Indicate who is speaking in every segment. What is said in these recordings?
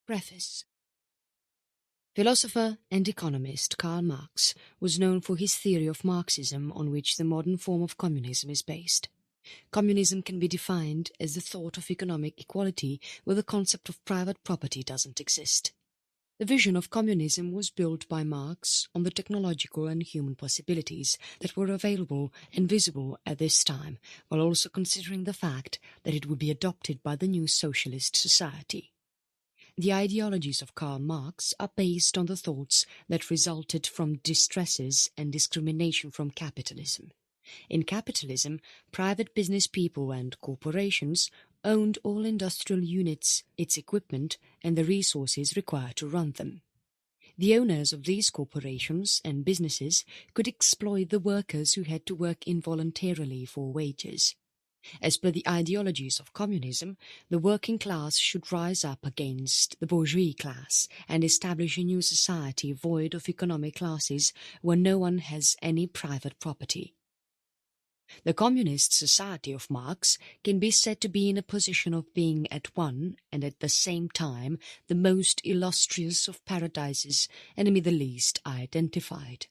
Speaker 1: Preface. Philosopher and economist Karl Marx was known for his theory of Marxism, on which the modern form of communism is based. Communism can be defined as the thought of economic equality where the concept of private property doesn't exist. The vision of communism was built by Marx on the technological and human possibilities that were available and visible at this time, while also considering the fact that it would be adopted by the new socialist society. The ideologies of Karl Marx are based on the thoughts that resulted from distresses and discrimination from capitalism. In capitalism, private business people and corporations owned all industrial units, its equipment, and the resources required to run them. The owners of these corporations and businesses could exploit the workers who had to work involuntarily for wages. As per the ideologies of communism, the working class should rise up against the bourgeois class and establish a new society void of economic classes where no one has any private property. The communist society of Marx can be said to be in a position of being at one and at the same time the most illustrious of paradises and amid the least identified.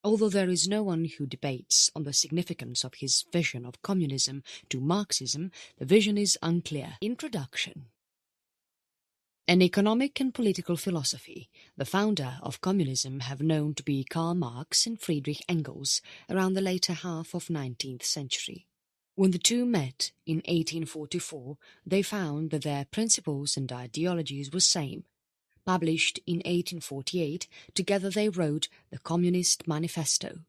Speaker 1: Although there is no one who debates on the significance of his vision of communism to Marxism, the vision is unclear. Introduction. An economic and political philosophy, the founder of communism have known to be Karl Marx and Friedrich Engels around the later half of 19th century. When the two met in 1844, they found that their principles and ideologies were same. Published in 1848, together they wrote the Communist Manifesto.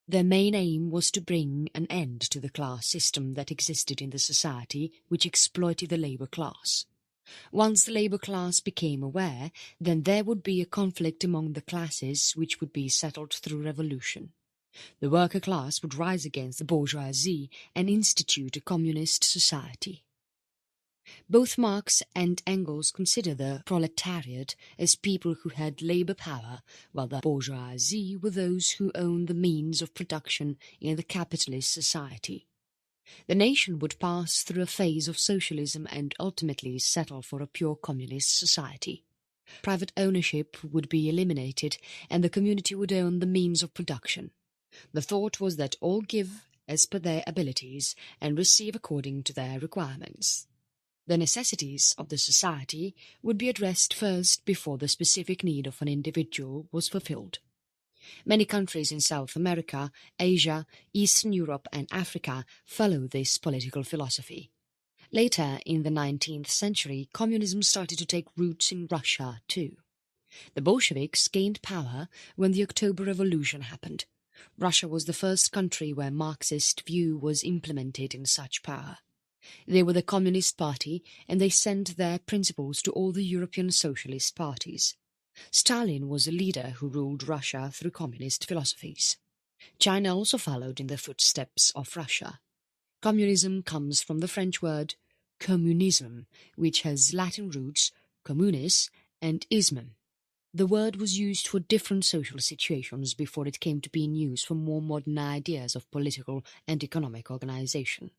Speaker 1: Their main aim was to bring an end to the class system that existed in the society which exploited the labour class. Once the labour class became aware, then there would be a conflict among the classes which would be settled through revolution. The worker class would rise against the bourgeoisie and institute a communist society. Both Marx and Engels consider the proletariat as people who had labour power, while the bourgeoisie were those who owned the means of production in the capitalist society. The nation would pass through a phase of socialism and ultimately settle for a pure communist society. Private ownership would be eliminated and the community would own the means of production. The thought was that all give as per their abilities and receive according to their requirements. The necessities of the society would be addressed first before the specific need of an individual was fulfilled. Many countries in South America, Asia, Eastern Europe and Africa follow this political philosophy. Later in the 19th century, communism started to take roots in Russia too. The Bolsheviks gained power when the October Revolution happened. Russia was the first country where Marxist view was implemented in such power. They were the Communist Party and they sent their principles to all the European socialist parties. Stalin was a leader who ruled Russia through communist philosophies. China also followed in the footsteps of Russia. Communism comes from the French word communism, which has Latin roots communis and ismum. The word was used for different social situations before it came to be in use for more modern ideas of political and economic organization.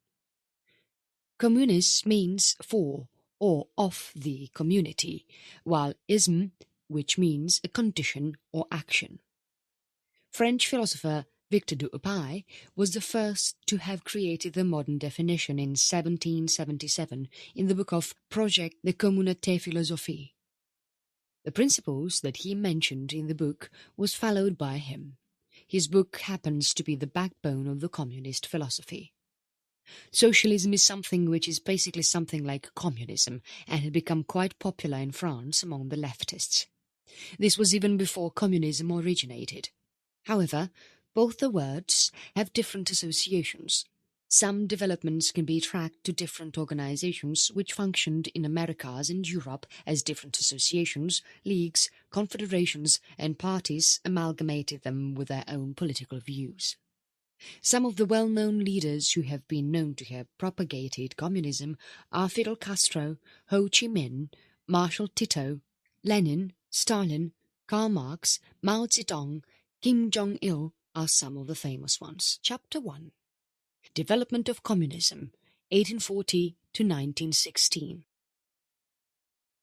Speaker 1: Communis means for or of the community, while ism, which means a condition or action. French philosopher Victor Duhaupas was the first to have created the modern definition in 1777 in the book of Projet de Communauté Philosophique. The principles that he mentioned in the book was followed by him. His book happens to be the backbone of the communist philosophy. Socialism is something which is basically something like communism and had become quite popular in France among the leftists. This was even before communism originated. However, both the words have different associations. Some developments can be tracked to different organizations which functioned in Americas and Europe as different associations, leagues, confederations, and parties amalgamated them with their own political views. Some of the well-known leaders who have been known to have propagated communism are Fidel Castro, Ho Chi Minh, Marshal Tito, Lenin, Stalin, Karl Marx, Mao Zedong, Kim Jong-il are some of the famous ones. Chapter 1. Development of Communism, 1840 to 1916.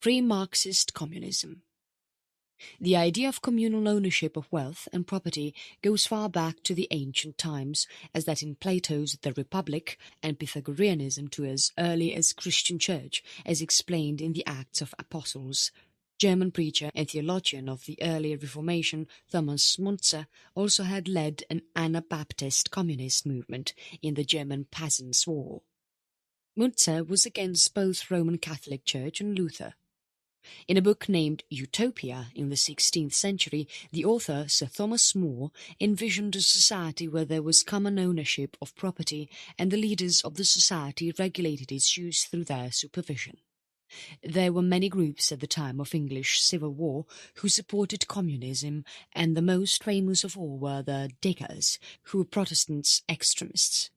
Speaker 1: Pre-Marxist communism. The idea of communal ownership of wealth and property goes far back to the ancient times, as that in Plato's The Republic and Pythagoreanism to as early as Christian Church, as explained in the Acts of Apostles. German preacher and theologian of the early Reformation Thomas Müntzer also had led an Anabaptist communist movement in the German Peasants' War. Müntzer was against both Roman Catholic Church and Luther. In a book named Utopia in the 16th century, the author, Sir Thomas More, envisioned a society where there was common ownership of property and the leaders of the society regulated its use through their supervision. There were many groups at the time of English Civil War who supported communism, and the most famous of all were the Diggers, who were Protestant extremists.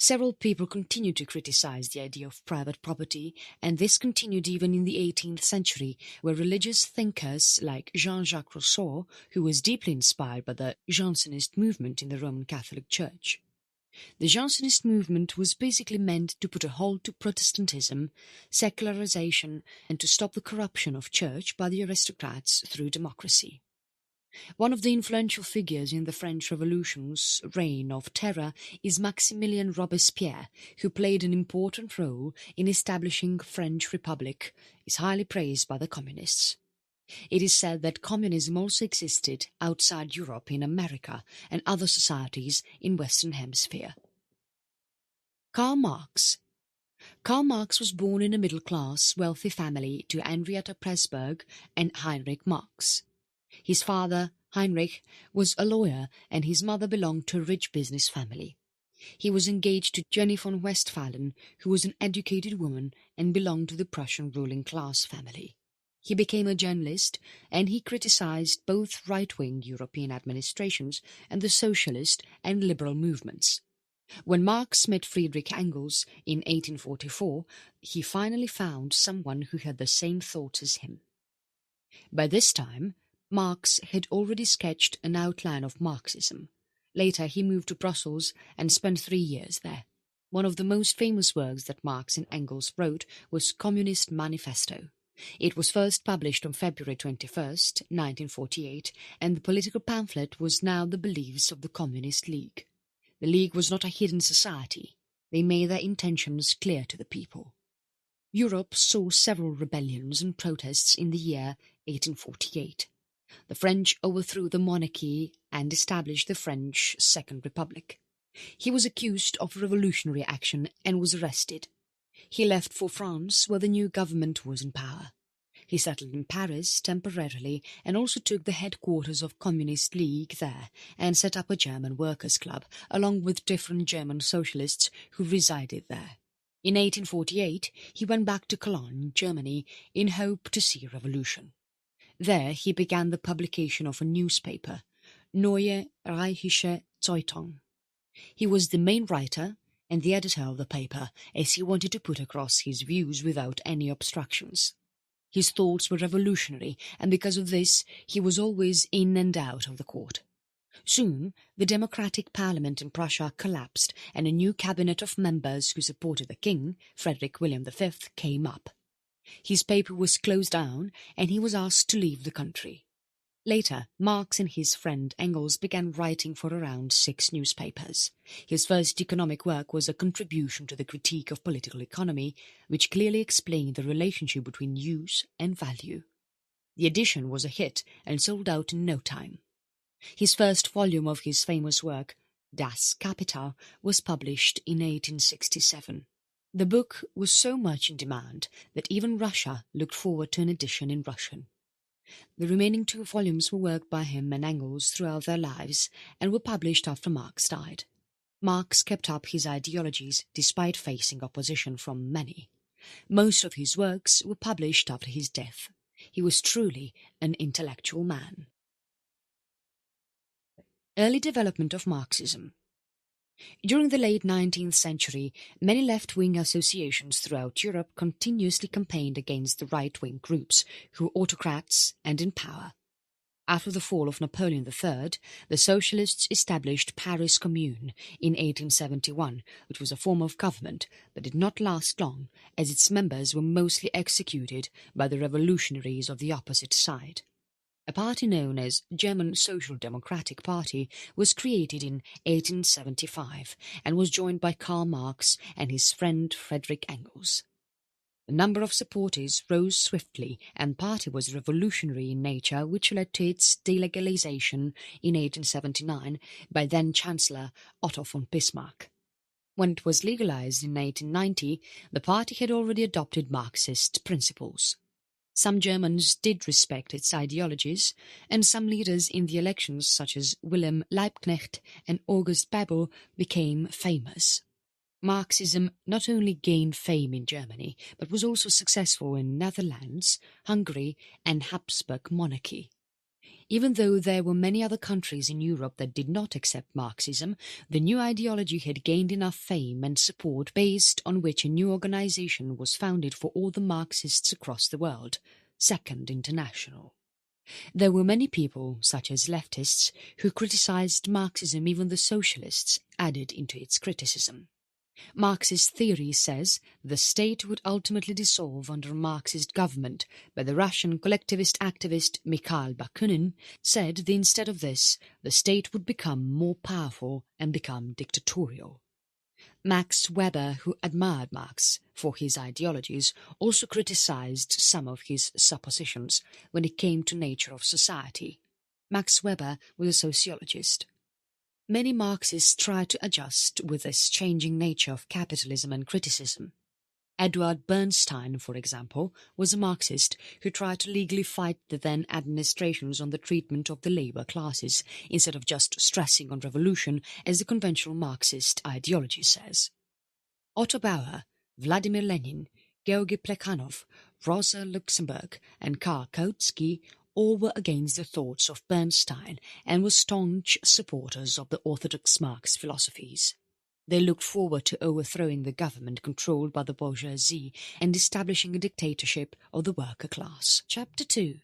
Speaker 1: Several people continued to criticize the idea of private property, and this continued even in the 18th century, where religious thinkers like Jean-Jacques Rousseau, who was deeply inspired by the Jansenist movement in the Roman Catholic Church. The Jansenist movement was basically meant to put a halt to Protestantism, secularization, and to stop the corruption of church by the aristocrats through democracy. One of the influential figures in the French Revolution's reign of terror is Maximilien Robespierre, who played an important role in establishing French Republic, is highly praised by the communists. It is said that communism also existed outside Europe in America and other societies in Western Hemisphere. Karl Marx. Karl Marx was born in a middle-class, wealthy family to Henrietta Pressburg and Heinrich Marx. His father, Heinrich, was a lawyer and his mother belonged to a rich business family. He was engaged to Jenny von Westphalen, who was an educated woman and belonged to the Prussian ruling class family. He became a journalist, and he criticized both right-wing European administrations and the socialist and liberal movements. When Marx met Friedrich Engels in 1844, he finally found someone who had the same thoughts as him. By this time, Marx had already sketched an outline of Marxism. Later he moved to Brussels and spent 3 years there. One of the most famous works that Marx and Engels wrote was Communist Manifesto. It was first published on February 21, 1948, and the political pamphlet was now the beliefs of the Communist League. The League was not a hidden society. They made their intentions clear to the people. Europe saw several rebellions and protests in the year 1848. The French overthrew the monarchy and established the French Second Republic. He was accused of revolutionary action and was arrested. He left for France, where the new government was in power. He settled in Paris temporarily and also took the headquarters of Communist League there and set up a German workers' club along with different German socialists who resided there. In 1848 he went back to Cologne, Germany, in hope to see a revolution. There he began the publication of a newspaper, Neue Reichische Zeitung. He was the main writer and the editor of the paper, as he wanted to put across his views without any obstructions. His thoughts were revolutionary, and because of this he was always in and out of the court. Soon the democratic parliament in Prussia collapsed, and a new cabinet of members who supported the king, Frederick William V, came up. His paper was closed down, and he was asked to leave the country. Later, Marx and his friend Engels began writing for around 6 newspapers. His first economic work was a contribution to the critique of political economy, which clearly explained the relationship between use and value. The edition was a hit and sold out in no time. His first volume of his famous work, Das Kapital, was published in 1867. The book was so much in demand that even Russia looked forward to an edition in Russian. The remaining 2 volumes were worked by him and Engels throughout their lives and were published after Marx died. Marx kept up his ideologies despite facing opposition from many. Most of his works were published after his death. He was truly an intellectual man. Early development of Marxism. During the late 19th century, many left-wing associations throughout Europe continuously campaigned against the right-wing groups who were autocrats and in power. After the fall of Napoleon III, the socialists established Paris Commune in 1871, which was a form of government that did not last long, as its members were mostly executed by the revolutionaries of the opposite side. A party known as German Social Democratic Party was created in 1875 and was joined by Karl Marx and his friend Friedrich Engels. The number of supporters rose swiftly, and the party was revolutionary in nature, which led to its delegalization in 1879 by then-Chancellor Otto von Bismarck. When it was legalized in 1890, the party had already adopted Marxist principles. Some Germans did respect its ideologies, and some leaders in the elections, such as Wilhelm Liebknecht and August Bebel, became famous. Marxism not only gained fame in Germany, but was also successful in Netherlands, Hungary, and Habsburg monarchy. Even though there were many other countries in Europe that did not accept Marxism, the new ideology had gained enough fame and support based on which a new organization was founded for all the Marxists across the world, Second International. There were many people, such as leftists, who criticized Marxism. Even the socialists added into its criticism. Marxist theory says the state would ultimately dissolve under a Marxist government, but the Russian collectivist activist Mikhail Bakunin said that instead of this, the state would become more powerful and become dictatorial. Max Weber, who admired Marx for his ideologies, also criticized some of his suppositions when it came to nature of society. Max Weber was a sociologist. Many Marxists tried to adjust with this changing nature of capitalism and criticism. Edward Bernstein, for example, was a Marxist who tried to legally fight the then administrations on the treatment of the labour classes, instead of just stressing on revolution as the conventional Marxist ideology says. Otto Bauer, Vladimir Lenin, Georgy Plekhanov, Rosa Luxemburg and Karl Kautsky all were against the thoughts of Bernstein and were staunch supporters of the orthodox Marx philosophies. They looked forward to overthrowing the government controlled by the bourgeoisie and establishing a dictatorship of the worker class. Chapter 2.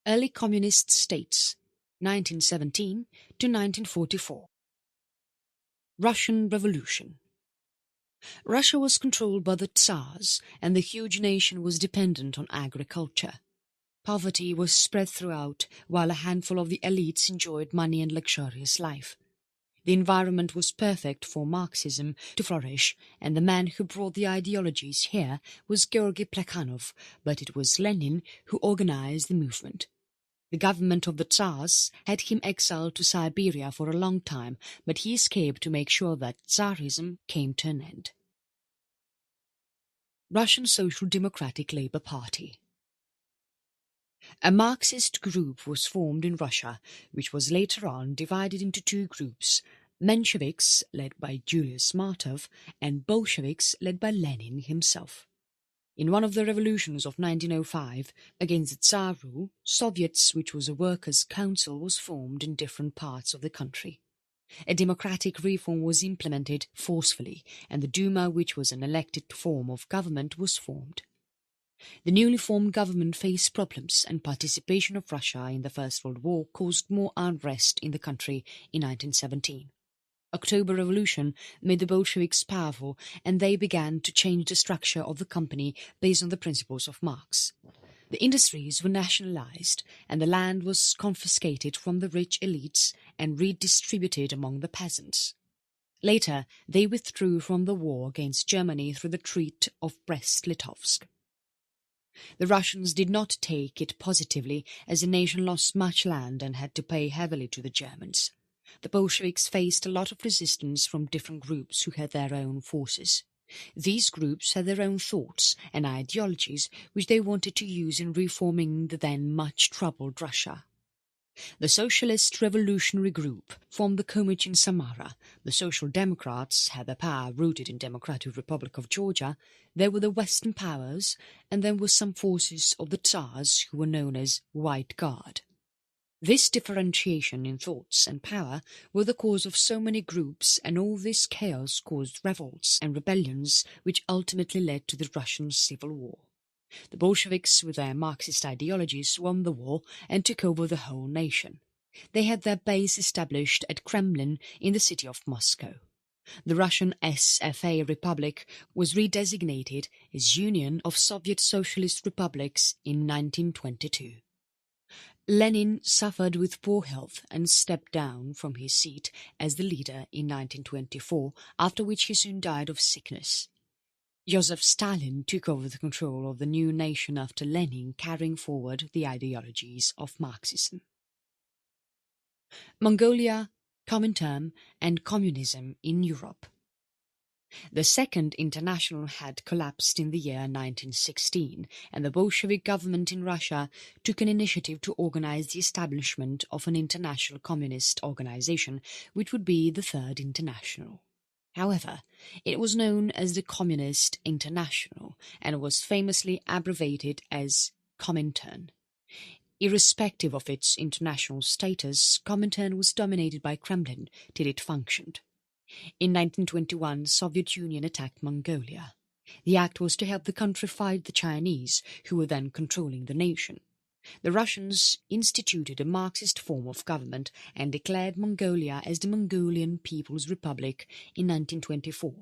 Speaker 1: Early Communist States, 1917 to 1944. Russian Revolution. Russia was controlled by the Tsars, and the huge nation was dependent on agriculture. Poverty was spread throughout, while a handful of the elites enjoyed money and luxurious life. The environment was perfect for Marxism to flourish, and the man who brought the ideologies here was Georgy Plekhanov, but it was Lenin who organized the movement. The government of the Tsars had him exiled to Siberia for a long time, but he escaped to make sure that Tsarism came to an end. Russian Social Democratic Labour Party. A Marxist group was formed in Russia, which was later on divided into two groups, Mensheviks, led by Julius Martov, and Bolsheviks, led by Lenin himself. In one of the revolutions of 1905, against the Tsar rule, Soviets, which was a workers' council, was formed in different parts of the country. A democratic reform was implemented forcefully, and the Duma, which was an elected form of government, was formed. The newly formed government faced problems, and participation of Russia in the First World War caused more unrest in the country in 1917. October Revolution made the Bolsheviks powerful, and they began to change the structure of the company based on the principles of Marx. The industries were nationalized, and the land was confiscated from the rich elites and redistributed among the peasants. Later, they withdrew from the war against Germany through the Treaty of Brest-Litovsk. The Russians did not take it positively, as the nation lost much land and had to pay heavily to the Germans. The Bolsheviks faced a lot of resistance from different groups who had their own forces. These groups had their own thoughts and ideologies which they wanted to use in reforming the then much troubled Russia. The Socialist Revolutionary Group formed the Communism in Samara. The Social Democrats had their power rooted in Democratic Republic of Georgia. There were the Western powers, and there were some forces of the Tsars who were known as White Guard. This differentiation in thoughts and power were the cause of so many groups, and all this chaos caused revolts and rebellions which ultimately led to the Russian Civil War. The Bolsheviks, with their Marxist ideologies, won the war and took over the whole nation. They had their base established at Kremlin in the city of Moscow. The Russian SFA Republic was redesignated as Union of Soviet Socialist Republics in 1922. Lenin suffered with poor health and stepped down from his seat as the leader in 1924, after which he soon died of sickness. Joseph Stalin took over the control of the new nation after Lenin carrying forward the ideologies of Marxism. Mongolia, Comintern and Communism in Europe. The Second International had collapsed in the year 1916, and the Bolshevik government in Russia took an initiative to organize the establishment of an international communist organization, which would be the Third International. However, it was known as the Communist International and was famously abbreviated as Comintern. Irrespective of its international status, Comintern was dominated by Kremlin till it functioned. In 1921, Soviet Union attacked Mongolia. The act was to help the country fight the Chinese, who were then controlling the nation. The Russians instituted a Marxist form of government and declared Mongolia as the Mongolian People's Republic in 1924.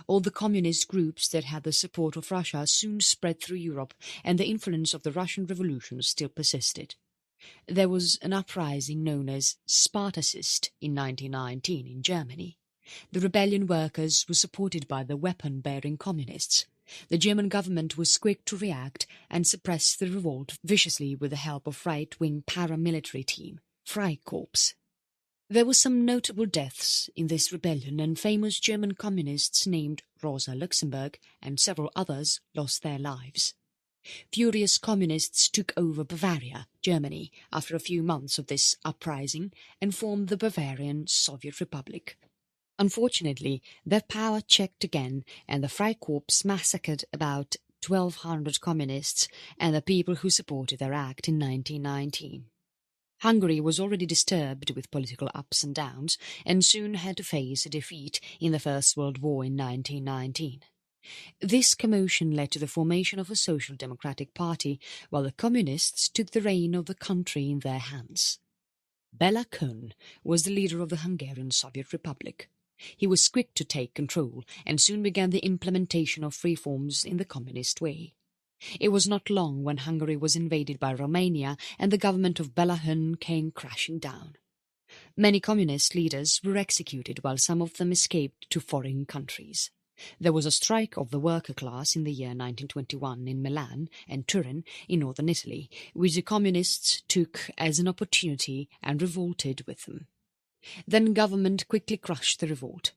Speaker 1: All the communist groups that had the support of Russia soon spread through Europe, and the influence of the Russian Revolution still persisted. There was an uprising known as Spartacist in 1919 in Germany. The rebellion workers were supported by the weapon-bearing communists. The German government was quick to react and suppress the revolt viciously with the help of right-wing paramilitary team, Freikorps. There were some notable deaths in this rebellion, and famous German communists named Rosa Luxemburg and several others lost their lives. Furious communists took over Bavaria, Germany, after a few months of this uprising and formed the Bavarian Soviet Republic. Unfortunately, their power checked again, and the Freikorps massacred about 1,200 communists and the people who supported their act in 1919. Hungary was already disturbed with political ups and downs, and soon had to face a defeat in the First World War in 1919. This commotion led to the formation of a social democratic party, while the communists took the reign of the country in their hands. Bela Kun was the leader of the Hungarian Soviet Republic. He was quick to take control and soon began the implementation of reforms in the communist way. It was not long when Hungary was invaded by Romania and the government of Bela Kun came crashing down. Many communist leaders were executed, while some of them escaped to foreign countries. There was a strike of the worker class in the year 1921 in Milan and Turin in northern Italy, which the communists took as an opportunity and revolted with them. Then government quickly crushed the revolt.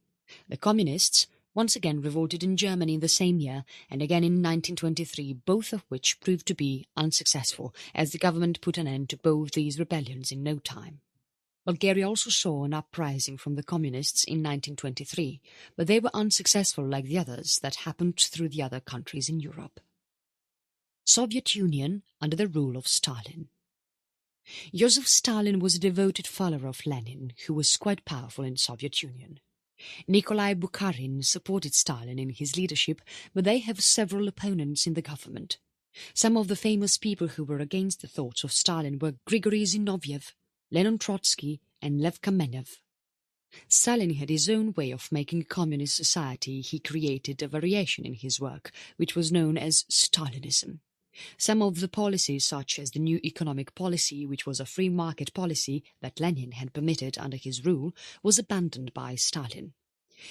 Speaker 1: The communists once again revolted in Germany in the same year and again in 1923, both of which proved to be unsuccessful, as the government put an end to both these rebellions in no time. Bulgaria also saw an uprising from the communists in 1923, but they were unsuccessful like the others that happened through the other countries in Europe. Soviet Union under the rule of Stalin. Joseph Stalin was a devoted follower of Lenin, who was quite powerful in Soviet Union. Nikolai Bukharin supported Stalin in his leadership, but they have several opponents in the government. Some of the famous people who were against the thoughts of Stalin were Grigory Zinoviev, Leon Trotsky and Lev Kamenev. Stalin had his own way of making a communist society. He created a variation in his work, which was known as Stalinism. Some of the policies, such as the new economic policy, which was a free market policy that Lenin had permitted under his rule, was abandoned by Stalin.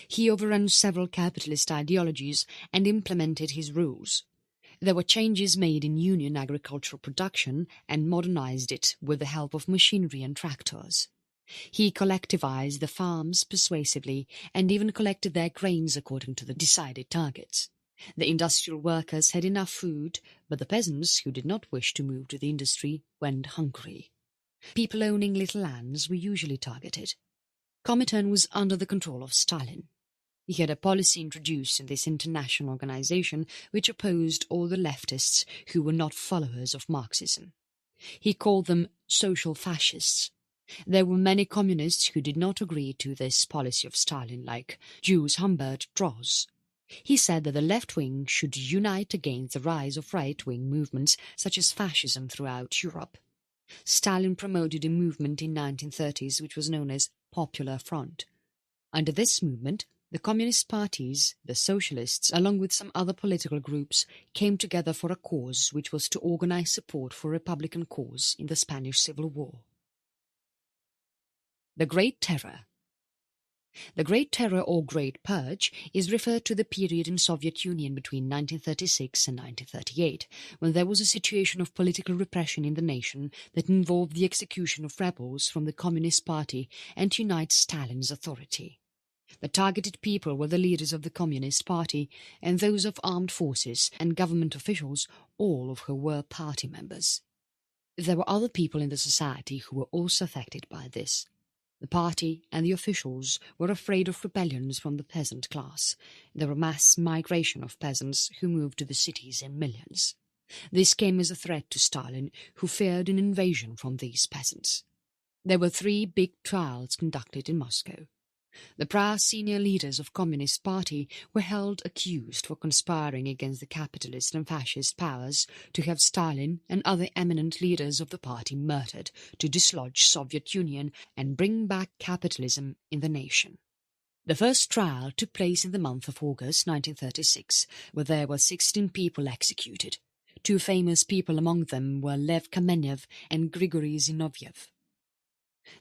Speaker 1: He overran several capitalist ideologies and implemented his rules. There were changes made in Union agricultural production and modernized it with the help of machinery and tractors. He collectivized the farms persuasively and even collected their grains according to the decided targets. The industrial workers had enough food, but the peasants who did not wish to move to the industry went hungry. People owning little lands were usually targeted. Comintern was under the control of Stalin. He had a policy introduced in this international organization which opposed all the leftists who were not followers of Marxism. He called them social fascists. There were many communists who did not agree to this policy of Stalin, like Jules Humbert Droz. He said that the left wing should unite against the rise of right-wing movements such as fascism throughout Europe. Stalin promoted a movement in 1930s which was known as Popular Front. Under this movement, the communist parties, the socialists, along with some other political groups, came together for a cause which was to organize support for a republican cause in the Spanish Civil War. The Great Terror. The Great Terror or Great Purge is referred to the period in Soviet Union between 1936 and 1938, when there was a situation of political repression in the nation that involved the execution of rebels from the Communist Party and to unite Stalin's authority. The targeted people were the leaders of the Communist Party and those of armed forces and government officials, all of who were party members. There were other people in the society who were also affected by this. The party and the officials were afraid of rebellions from the peasant class. There were mass migration of peasants who moved to the cities in millions. This came as a threat to Stalin, who feared an invasion from these peasants. There were 3 big trials conducted in Moscow. The prior senior leaders of Communist Party were held accused for conspiring against the capitalist and fascist powers to have Stalin and other eminent leaders of the party murdered to dislodge Soviet Union and bring back capitalism in the nation. The first trial took place in the month of August 1936, where there were 16 people executed. 2 famous people among them were Lev Kamenev and Grigory Zinoviev.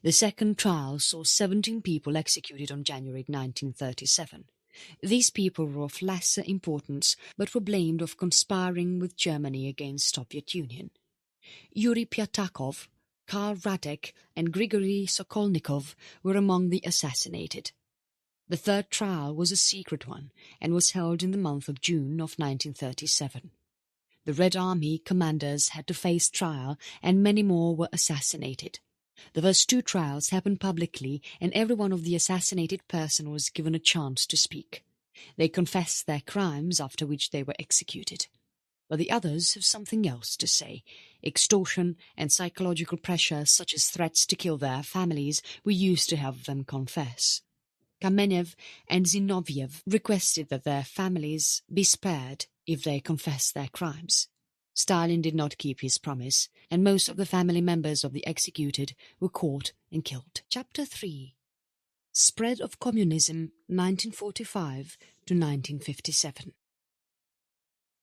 Speaker 1: The second trial saw 17 people executed on January 1937. These people were of lesser importance but were blamed of conspiring with Germany against Soviet Union. Yuri Pyatakov, Karl Radek and Grigory Sokolnikov were among the assassinated. The third trial was a secret one and was held in the month of June of 1937. The Red Army commanders had to face trial and many more were assassinated. The first 2 trials happened publicly and every one of the assassinated person was given a chance to speak. They confessed their crimes, after which they were executed. But the others have something else to say. Extortion and psychological pressure such as threats to kill their families were used to have them confess. Kamenev and Zinoviev requested that their families be spared if they confessed their crimes. Stalin did not keep his promise, and most of the family members of the executed were caught and killed. Chapter 3. Spread of Communism 1945 to 1957.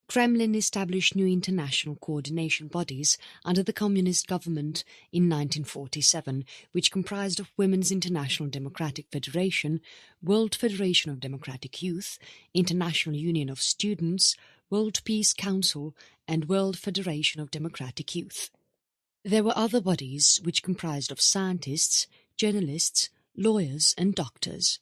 Speaker 1: Kremlin established new international coordination bodies under the Communist government in 1947, which comprised of Women's International Democratic Federation, World Federation of Democratic Youth, International Union of Students, World Peace Council and World Federation of Democratic Youth. There were other bodies which comprised of scientists, journalists, lawyers and doctors.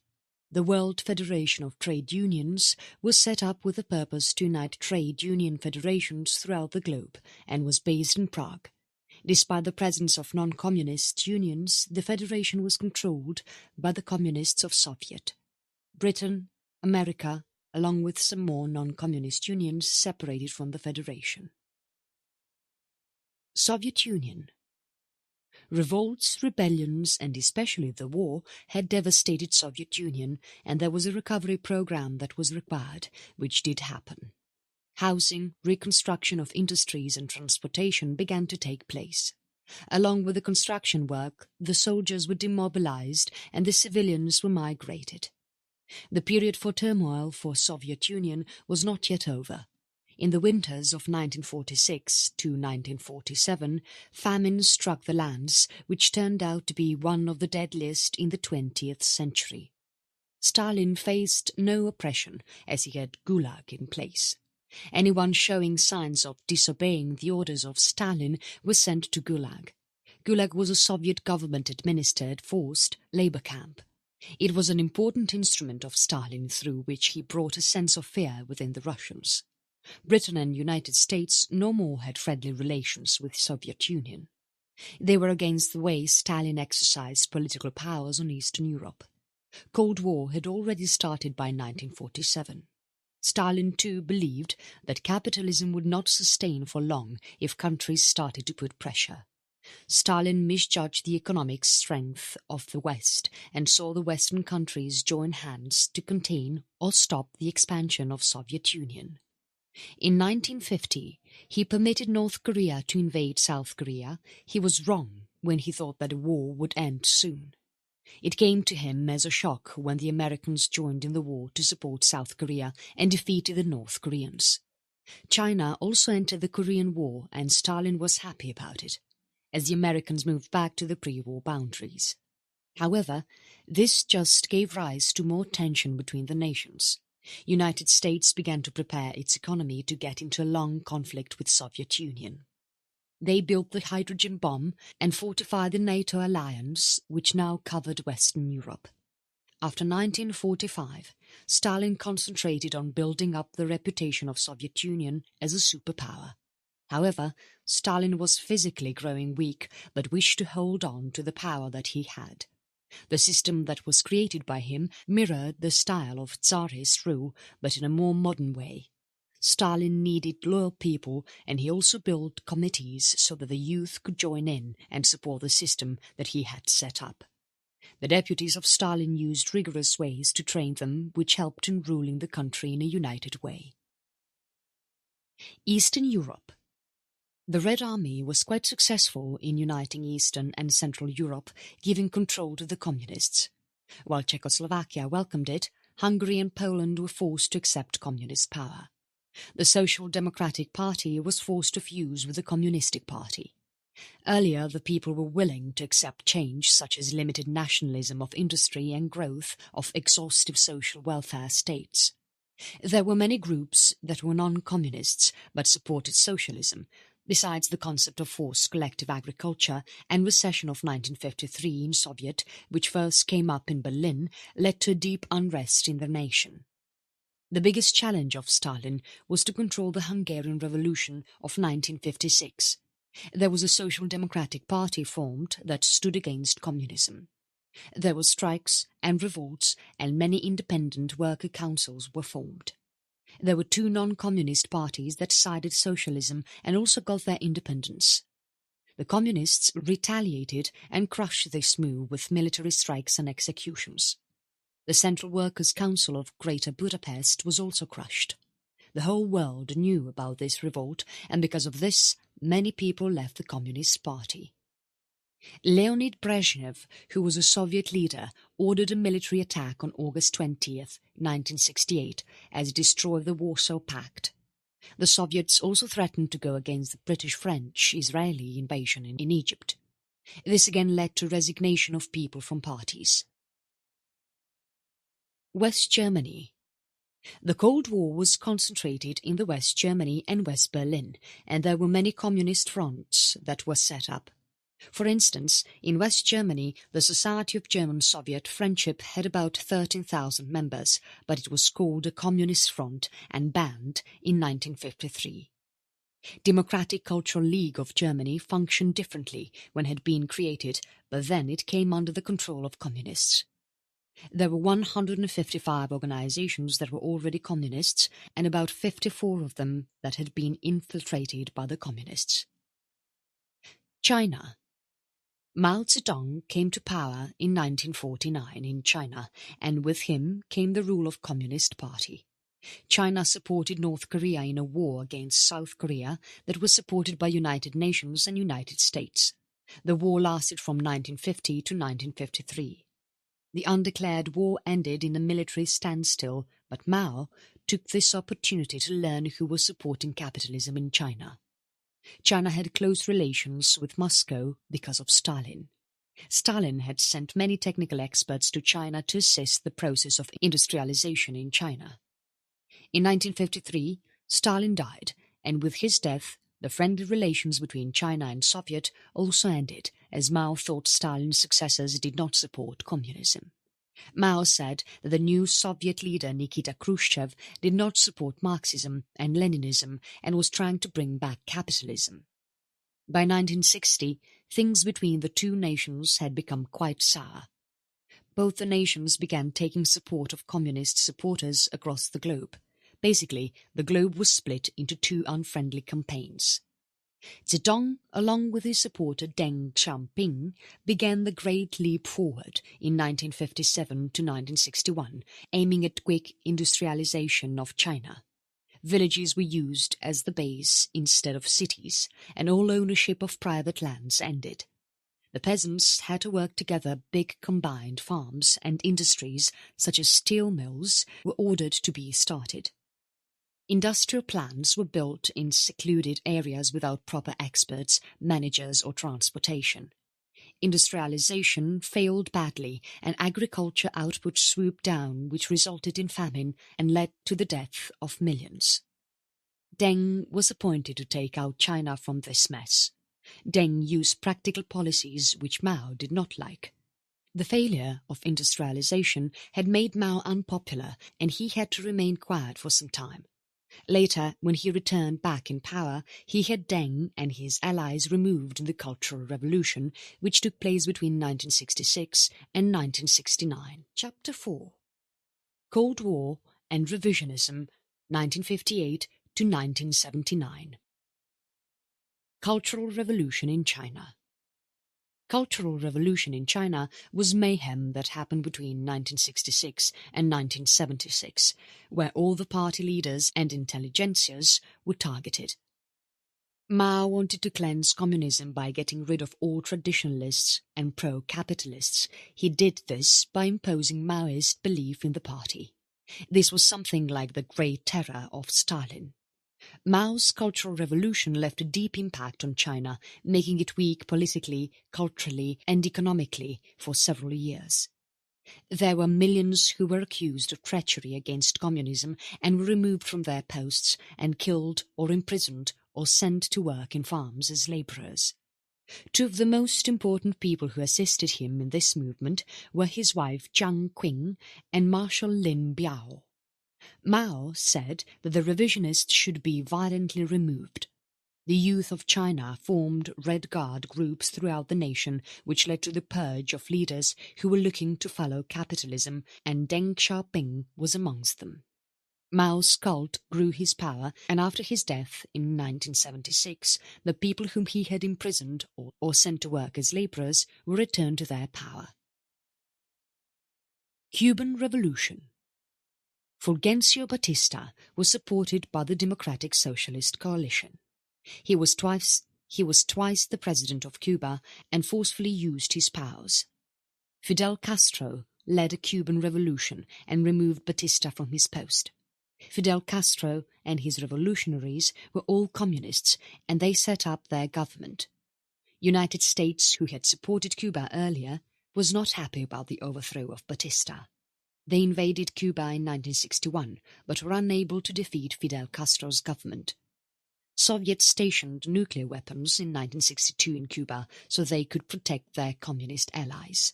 Speaker 1: The World Federation of Trade Unions was set up with the purpose to unite trade union federations throughout the globe and was based in Prague. Despite the presence of non-communist unions, the federation was controlled by the communists of Soviet. Britain, America, along with some more non-communist unions separated from the federation. Soviet Union. Revolts, rebellions and especially the war had devastated Soviet Union, and there was a recovery program that was required, which did happen. Housing, reconstruction of industries and transportation began to take place. Along with the construction work, the soldiers were demobilized and the civilians were migrated. The period for turmoil for Soviet Union was not yet over. In the winters of 1946 to 1947, famine struck the lands, which turned out to be one of the deadliest in the 20th century. Stalin faced no oppression, as he had Gulag in place. Anyone showing signs of disobeying the orders of Stalin was sent to Gulag. Gulag was a Soviet government-administered forced labor camp. It was an important instrument of Stalin through which he brought a sense of fear within the Russians. Britain and United States no more had friendly relations with Soviet Union. They were against the way Stalin exercised political powers on Eastern Europe. Cold War had already started by 1947. Stalin too believed that capitalism would not sustain for long if countries started to put pressure. Stalin misjudged the economic strength of the West and saw the Western countries join hands to contain or stop the expansion of Soviet Union. In 1950, he permitted North Korea to invade South Korea. He was wrong when he thought that the war would end soon. It came to him as a shock when the Americans joined in the war to support South Korea and defeated the North Koreans. China also entered the Korean War, and Stalin was happy about it, as the Americans moved back to the pre-war boundaries. However, this just gave rise to more tension between the nations. United States began to prepare its economy to get into a long conflict with Soviet Union. They built the hydrogen bomb and fortified the NATO alliance, which now covered Western Europe. After 1945, Stalin concentrated on building up the reputation of Soviet Union as a superpower. However, Stalin was physically growing weak but wished to hold on to the power that he had. The system that was created by him mirrored the style of Tsarist rule, but in a more modern way. Stalin needed loyal people, and he also built committees so that the youth could join in and support the system that he had set up. The deputies of Stalin used rigorous ways to train them, which helped in ruling the country in a united way. Eastern Europe. The Red Army was quite successful in uniting Eastern and Central Europe, giving control to the Communists. While Czechoslovakia welcomed it, Hungary and Poland were forced to accept communist power. The Social Democratic Party was forced to fuse with the Communistic Party. Earlier, the people were willing to accept change, such as limited nationalism of industry and growth of exhaustive social welfare states. There were many groups that were non-communists but supported socialism, besides the concept of forced collective agriculture and recession of 1953 in Soviet, which first came up in Berlin, led to a deep unrest in the nation. The biggest challenge of Stalin was to control the Hungarian Revolution of 1956. There was a Social Democratic Party formed that stood against communism. There were strikes and revolts, and many independent worker councils were formed. There were two non-communist parties that sided socialism and also got their independence. The communists retaliated and crushed this move with military strikes and executions. The Central Workers' Council of Greater Budapest was also crushed. The whole world knew about this revolt, and because of this, many people left the Communist Party. Leonid Brezhnev, who was a Soviet leader, ordered a military attack on August 20th, 1968, as it destroyed the Warsaw Pact. The Soviets also threatened to go against the British-French-Israeli invasion in Egypt. This again led to resignation of people from parties. West Germany. The Cold War was concentrated in the West Germany and West Berlin, and there were many communist fronts that were set up. For instance, in West Germany, the Society of German-Soviet Friendship had about 13,000 members, but it was called a Communist Front and banned in 1953. Democratic Cultural League of Germany functioned differently when it had been created, but then it came under the control of communists. There were 155 organizations that were already communists, and about 54 of them that had been infiltrated by the communists. China. Mao Zedong came to power in 1949 in China, and with him came the rule of Communist Party. China supported North Korea in a war against South Korea that was supported by United Nations and United States. The war lasted from 1950 to 1953. The undeclared war ended in a military standstill, but Mao took this opportunity to learn who was supporting capitalism in China. China had close relations with Moscow because of Stalin. Stalin had sent many technical experts to China to assist the process of industrialization in China. In 1953, Stalin died, and with his death, the friendly relations between China and Soviet also ended, as Mao thought Stalin's successors did not support communism. Mao said that the new Soviet leader Nikita Khrushchev did not support Marxism and Leninism and was trying to bring back capitalism. By 1960, things between the two nations had become quite sour. Both the nations began taking support of communist supporters across the globe. Basically, the globe was split into two unfriendly campaigns. Zedong, along with his supporter Deng Xiaoping, began the Great Leap Forward in 1957 to 1961, aiming at quick industrialization of China. Villages were used as the base instead of cities, and all ownership of private lands ended. The peasants had to work together. Big combined farms and industries such as steel mills were ordered to be started. Industrial plants were built in secluded areas without proper experts, managers or transportation. Industrialization failed badly and agriculture output swooped down, which resulted in famine and led to the death of millions. Deng was appointed to take out China from this mess. Deng used practical policies which Mao did not like. The failure of industrialization had made Mao unpopular and he had to remain quiet for some time. Later, when he returned back in power, he had Deng and his allies removed in the Cultural Revolution, which took place between 1966 and 1969. Chapter 4. Cold War and Revisionism, 1958 to 1979. Cultural Revolution in China. Cultural Revolution in China was mayhem that happened between 1966 and 1976, where all the party leaders and intelligentsias were targeted. Mao wanted to cleanse communism by getting rid of all traditionalists and pro-capitalists. He did this by imposing Maoist belief in the party. This was something like the Great Terror of Stalin. Mao's Cultural Revolution left a deep impact on China, making it weak politically, culturally and economically for several years. There were millions who were accused of treachery against communism and were removed from their posts and killed or imprisoned or sent to work in farms as labourers. Two of the most important people who assisted him in this movement were his wife Jiang Qing and Marshal Lin Biao. Mao said that the revisionists should be violently removed. The youth of China formed Red Guard groups throughout the nation, which led to the purge of leaders who were looking to follow capitalism, and Deng Xiaoping was amongst them. Mao's cult grew his power, and after his death in 1976, the people whom he had imprisoned or sent to work as labourers were returned to their power. Cuban Revolution. Fulgencio Batista was supported by the Democratic Socialist Coalition. He was twice the president of Cuba and forcefully used his powers. Fidel Castro led a Cuban revolution and removed Batista from his post. Fidel Castro and his revolutionaries were all communists and they set up their government. United States, who had supported Cuba earlier, was not happy about the overthrow of Batista. They invaded Cuba in 1961, but were unable to defeat Fidel Castro's government. Soviets stationed nuclear weapons in 1962 in Cuba so they could protect their communist allies.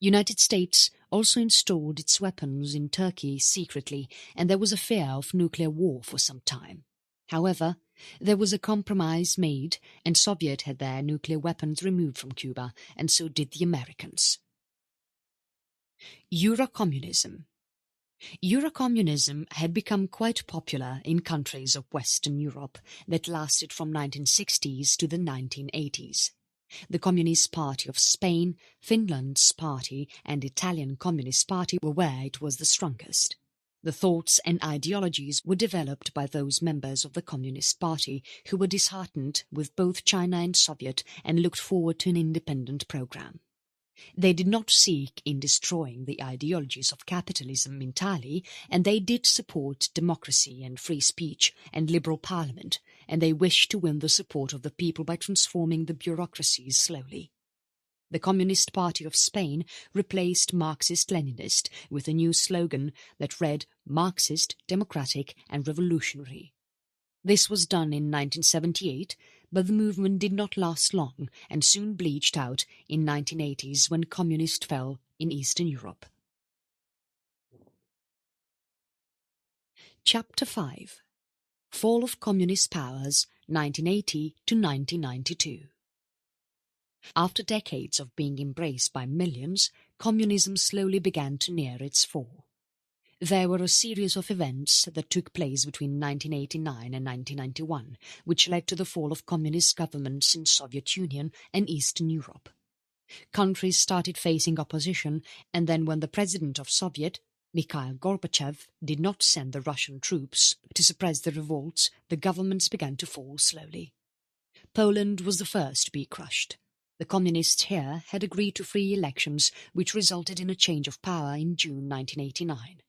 Speaker 1: United States also installed its weapons in Turkey secretly, and there was a fear of nuclear war for some time. However, there was a compromise made, and Soviet had their nuclear weapons removed from Cuba, and so did the Americans. Eurocommunism. Eurocommunism had become quite popular in countries of Western Europe that lasted from 1960s to the 1980s. The Communist Party of Spain, Finland's party and Italian Communist Party were where it was the strongest. The thoughts and ideologies were developed by those members of the Communist Party who were disheartened with both China and Soviet and looked forward to an independent program. They did not seek in destroying the ideologies of capitalism entirely, and they did support democracy and free speech and liberal parliament, and they wished to win the support of the people by transforming the bureaucracies slowly. The Communist Party of Spain replaced Marxist-Leninist with a new slogan that read Marxist, Democratic and Revolutionary. This was done in 1978, but the movement did not last long and soon bleached out in 1980s when communist fell in Eastern Europe. Chapter 5. Fall of Communist Powers, 1980 to 1992. After decades of being embraced by millions, communism slowly began to near its fall. There were a series of events that took place between 1989 and 1991, which led to the fall of communist governments in Soviet Union and Eastern Europe. Countries started facing opposition, and then when the president of Soviet, Mikhail Gorbachev, did not send the Russian troops to suppress the revolts, the governments began to fall slowly. Poland was the first to be crushed. The communists here had agreed to free elections, which resulted in a change of power in June 1989.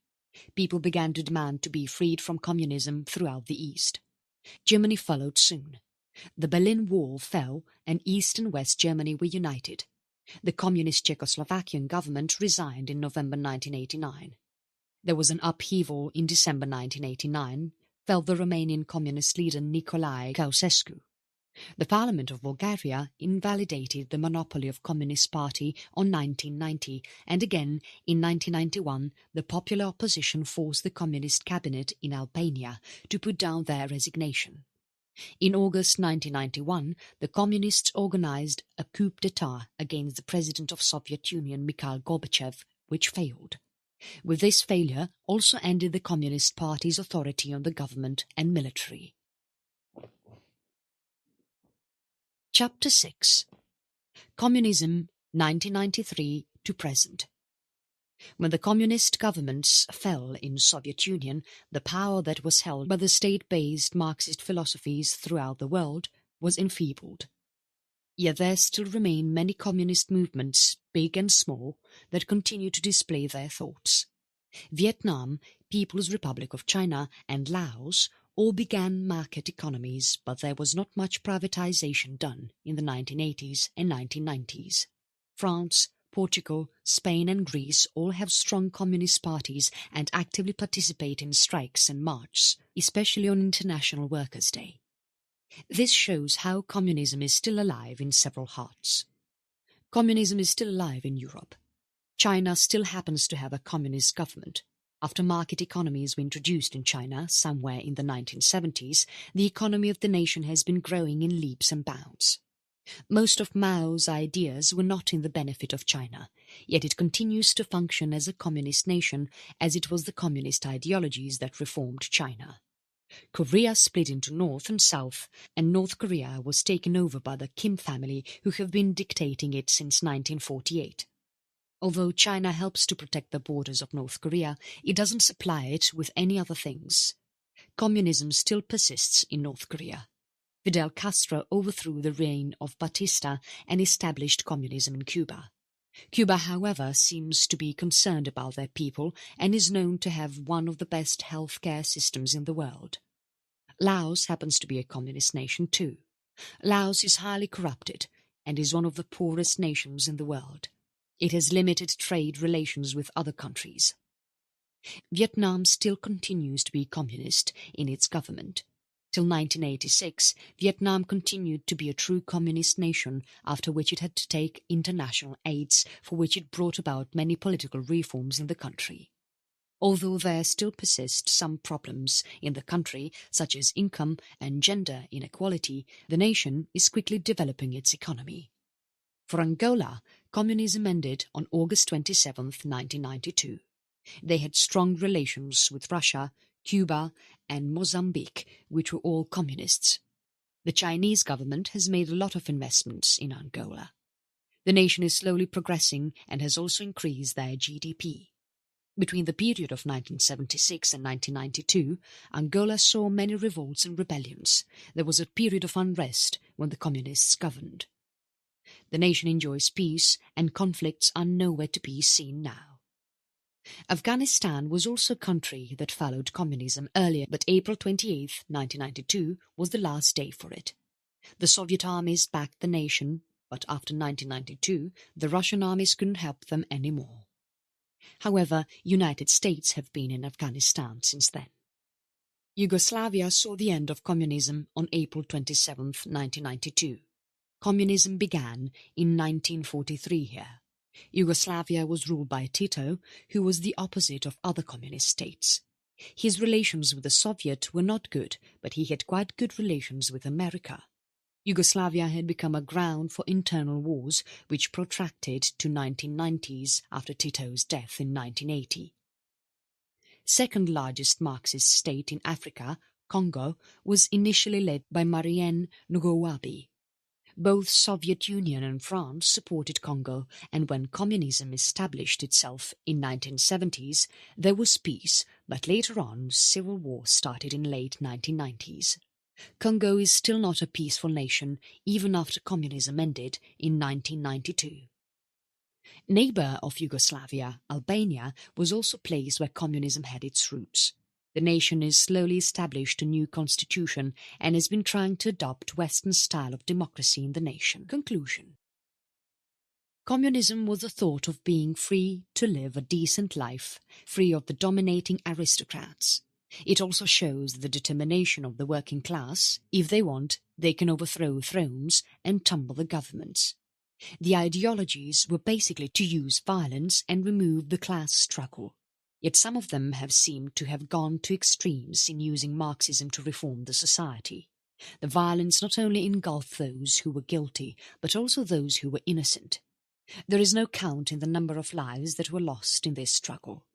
Speaker 1: People began to demand to be freed from communism throughout the East. Germany followed soon. The Berlin Wall fell and East and West Germany were united. The communist Czechoslovakian government resigned in November 1989. There was an upheaval in December 1989, fell the Romanian communist leader Nicolae Ceausescu. The Parliament of Bulgaria invalidated the monopoly of Communist Party on 1990, and again in 1991 the popular opposition forced the Communist cabinet in Albania to put down their resignation. In August 1991, the Communists organized a coup d'état against the President of Soviet Union Mikhail Gorbachev, which failed. With this failure also ended the Communist Party's authority on the government and military. Chapter 6. Communism, 1993 to present. When the communist governments fell in Soviet Union, the power that was held by the state-based Marxist philosophies throughout the world was enfeebled. Yet there still remain many communist movements, big and small, that continue to display their thoughts. Vietnam, People's Republic of China, and Laos all began market economies, but there was not much privatization done in the 1980s and 1990s. France, Portugal, Spain and Greece all have strong communist parties and actively participate in strikes and marches, especially on International Workers' Day. This shows how communism is still alive in several hearts. Communism is still alive in Europe. China still happens to have a communist government. After market economies were introduced in China somewhere in the 1970s, the economy of the nation has been growing in leaps and bounds. Most of Mao's ideas were not in the benefit of China, yet it continues to function as a communist nation, as it was the communist ideologies that reformed China. Korea split into North and South, and North Korea was taken over by the Kim family, who have been dictating it since 1948. Although China helps to protect the borders of North Korea, it doesn't supply it with any other things. Communism still persists in North Korea. Fidel Castro overthrew the reign of Batista and established communism in Cuba. Cuba, however, seems to be concerned about their people and is known to have one of the best healthcare systems in the world. Laos happens to be a communist nation too. Laos is highly corrupted and is one of the poorest nations in the world. It has limited trade relations with other countries. Vietnam still continues to be communist in its government. Till 1986, Vietnam continued to be a true communist nation, after which it had to take international aids, for which it brought about many political reforms in the country. Although there still persist some problems in the country, such as income and gender inequality, the nation is quickly developing its economy. For Angola, communism ended on August 27, 1992. They had strong relations with Russia, Cuba and Mozambique, which were all communists. The Chinese government has made a lot of investments in Angola. The nation is slowly progressing and has also increased their GDP. Between the period of 1976 and 1992, Angola saw many revolts and rebellions. There was a period of unrest when the communists governed. The nation enjoys peace, and conflicts are nowhere to be seen now. Afghanistan was also a country that followed communism earlier, but April 28, 1992 was the last day for it. The Soviet armies backed the nation, but after 1992 the Russian armies couldn't help them anymore. However, United States have been in Afghanistan since then. Yugoslavia saw the end of communism on April 27, 1992. Communism began in 1943 here. Yugoslavia was ruled by Tito, who was the opposite of other communist states. His relations with the Soviet were not good, but he had quite good relations with America. Yugoslavia had become a ground for internal wars, which protracted to 1990s after Tito's death in 1980. second largest Marxist state in Africa, Congo, was initially led by Marien Ngouabi. Both Soviet Union and France supported Congo, and when communism established itself in 1970s, there was peace, but later on civil war started in late 1990s. Congo is still not a peaceful nation even after communism ended in 1992. Neighbour of Yugoslavia, Albania, was also a place where communism had its roots. The nation has slowly established a new constitution and has been trying to adopt Western style of democracy in the nation. Conclusion. Communism was the thought of being free to live a decent life, free of the dominating aristocrats. It also shows the determination of the working class. If they want, they can overthrow thrones and tumble the governments. The ideologies were basically to use violence and remove the class struggle. Yet some of them have seemed to have gone to extremes in using Marxism to reform the society. The violence not only engulfed those who were guilty, but also those who were innocent. There is no count in the number of lives that were lost in this struggle.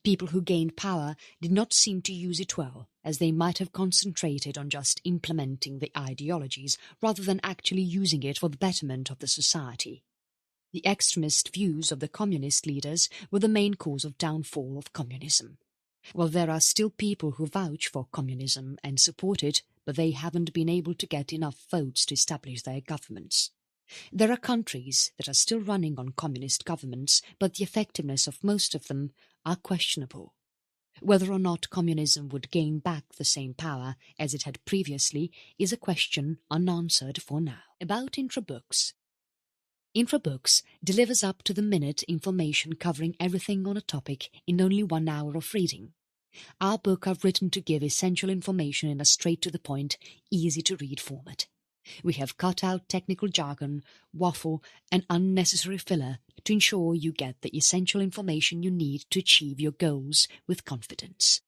Speaker 1: People who gained power did not seem to use it well, as they might have concentrated on just implementing the ideologies rather than actually using it for the betterment of the society. The extremist views of the communist leaders were the main cause of downfall of communism. While there are still people who vouch for communism and support it, but they haven't been able to get enough votes to establish their governments. There are countries that are still running on communist governments, but the effectiveness of most of them are questionable. Whether or not communism would gain back the same power as it had previously is a question unanswered for now. About Infobooks. Infobooks delivers up-to-the-minute information covering everything on a topic in only 1 hour of reading. Our book are written to give essential information in a straight-to-the-point, easy-to-read format. We have cut out technical jargon, waffle, and unnecessary filler to ensure you get the essential information you need to achieve your goals with confidence.